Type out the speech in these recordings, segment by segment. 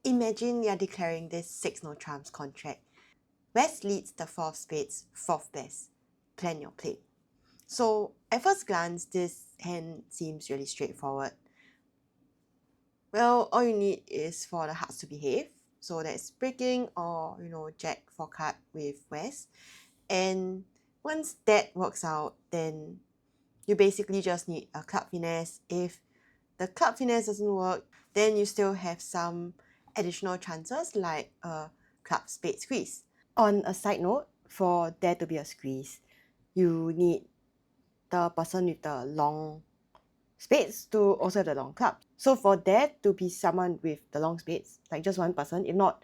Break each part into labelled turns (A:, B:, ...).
A: imagine you're declaring this 6 no trumps contract. West leads the 4 of spades, 4th best. Plan your play. So at first glance, this hand seems really straightforward. Well, all you need is for the hearts to behave. So that's breaking or, jack 4 card with West. And once that works out, then you basically just need a club finesse. If the club finesse doesn't work, then you still have some additional chances like a club spade squeeze. On a side note, for there to be a squeeze, you need the person with the long spades to also have the long club. So for there to be someone with the long spades, like just one person, if not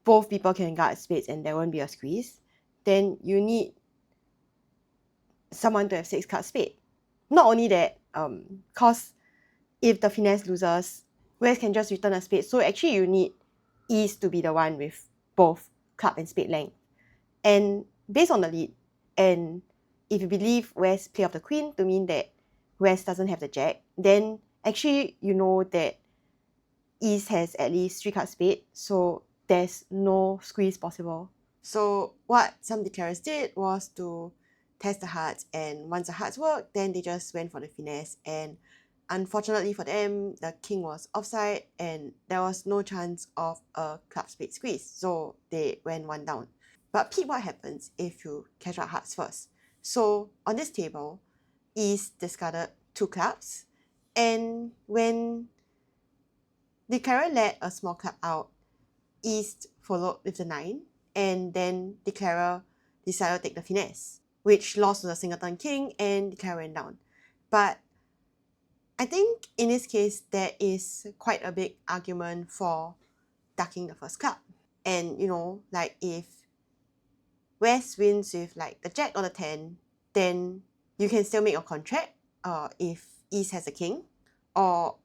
A: both people can guard spades and there won't be a squeeze, then you need someone to have 6 card spade. Not only that, cause if the finesse loses, West can just return a spade. So actually you need East to be the one with both club and spade length. And based on the lead, and if you believe West play off the queen to mean that West doesn't have the jack, then actually you know that East has at least 3 card spade, so there's no squeeze possible. So what some declarers did was to test the hearts, and once the hearts worked, then they just went for the finesse, and unfortunately for them, the king was offside and there was no chance of a club spade squeeze, so they went 1 down. But peep what happens if you catch out hearts first. So on this table, East discarded 2 clubs, and when declarer let a small club out, East followed with the 9, and then declarer decided to take the finesse, which lost to the singleton king, and declarer went down. But I think in this case, there is quite a big argument for ducking the first club. And like if West wins with like the jack or the 10, then you can still make a contract if East has a king, or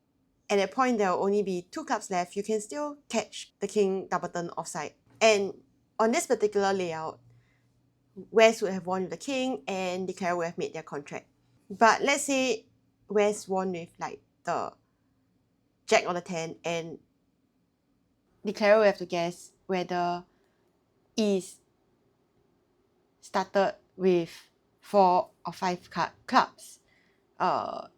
A: at that point there will only be 2 clubs left, you can still catch the king double turn offside. And on this particular layout, West would have won with the king and declarer would have made their contract. But let's say West won with like the jack or the 10, and declarer will have to guess whether East started with 4 or 5 clubs.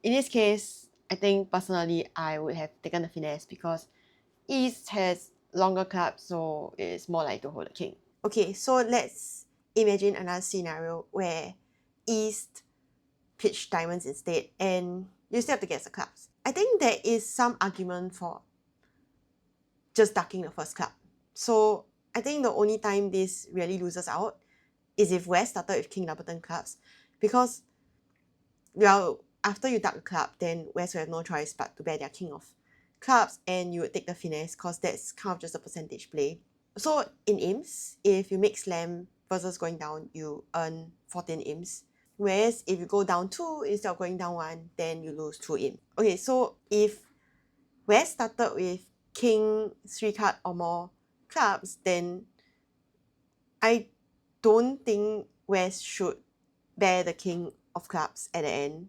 A: In this case, I think personally I would have taken the finesse because East has longer clubs, so it's more likely to hold the king. Okay, so let's imagine another scenario where East pitched diamonds instead and you still have to guess the clubs. I think there is some argument for just ducking the first club. So I think the only time this really loses out is if West started with king double turn clubs, because well, after you duck the club, then West will have no choice but to bear their king of clubs, and you would take the finesse because that's kind of just a percentage play. So in imps, if you make slam versus going down, you earn 14 imps. Whereas if you go down 2 instead of going down 1, then you lose 2 imps. Okay, so if West started with king 3 card or more clubs, then I don't think West should bear the king of clubs at the end.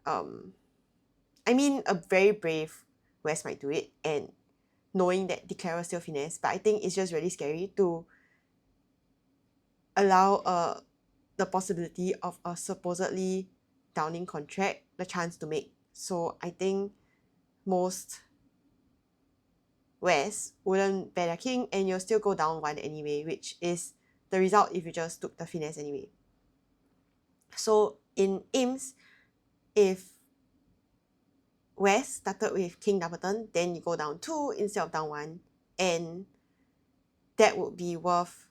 A: I mean, a very brave West might do it, and knowing that declarer still finesse, but I think it's just really scary to allow the possibility of a supposedly downing contract the chance to make. So I think most West wouldn't bear their king, and you'll still go down 1 anyway, which is the result if you just took the finesse anyway. So in imps, if West started with king double turn, then you go down 2 instead of down 1, and that would be worth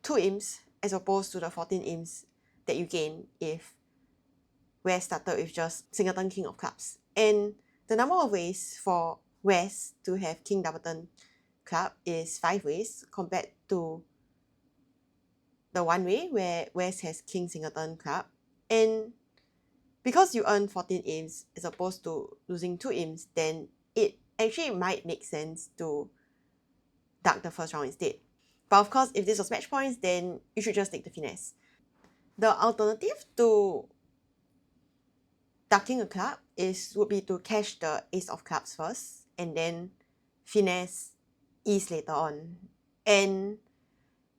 A: 2 imps as opposed to the 14 imps that you gain if West started with just singleton king of clubs. And the number of ways for West to have king double turn club is 5 ways compared to the 1 way where West has king singleton club. And because you earn 14 imps as opposed to losing 2 imps, then it actually might make sense to duck the first round instead. But of course, if this was match points, then you should just take the finesse. The alternative to ducking a club would be to cash the ace of clubs first and then finesse ease later on. And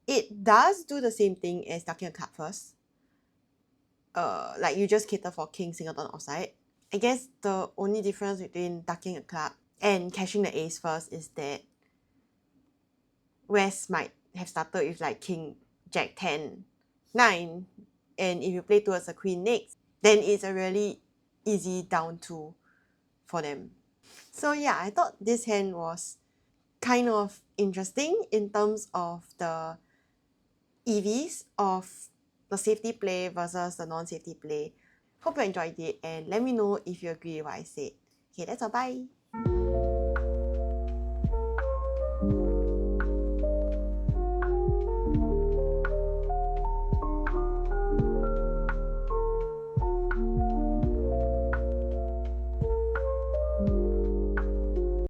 A: it does do the same thing as ducking a card first. Like you just cater for king singleton offside. I guess the only difference between ducking a club and cashing the ace first is that West might have started with like king, jack 10, 9, and if you play towards a queen next, then it's a really easy down 2 for them. So yeah, I thought this hand was kind of interesting in terms of the EVs of the safety play versus the non-safety play. Hope you enjoyed it and let me know if you agree with what I said. Okay, that's all. Bye.